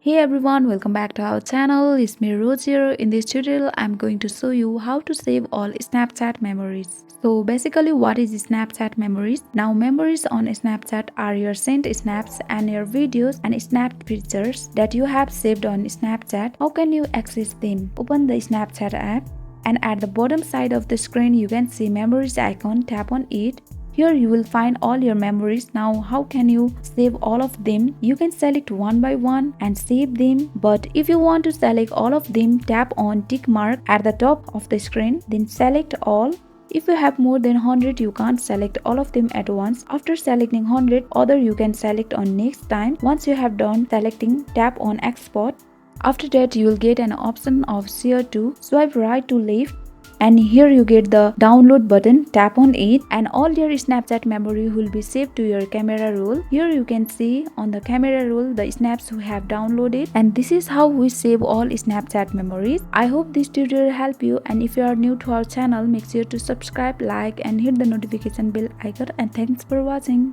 Hey everyone, welcome back to our channel. It's me Rose here. In this tutorial, I'm going to show you how to save all Snapchat memories. So basically, what is Snapchat memories? Now memories on Snapchat are your sent snaps and your videos and snapped pictures that you have saved on Snapchat. How can you access them? Open the Snapchat app and at the bottom side of the screen you can see memories icon. Tap on it. Here you will find all your memories. Now how can you save all of them? You can select one by one and save them, but if you want to select all of them, tap on tick mark at the top of the screen, then select all. If you have more than 100, you can't select all of them at once. After selecting 100, other you can select on next time. Once you have done selecting, tap on export. After that, you will get an option of share to. Swipe right to left and here you get the download button. Tap on it and all your Snapchat memory will be saved to your camera roll. Here you can see on the camera roll the snaps we have downloaded, and this is how we save all Snapchat memories. I hope this tutorial helped you, and if you are new to our channel, make sure to subscribe, like and hit the notification bell icon, and thanks for watching.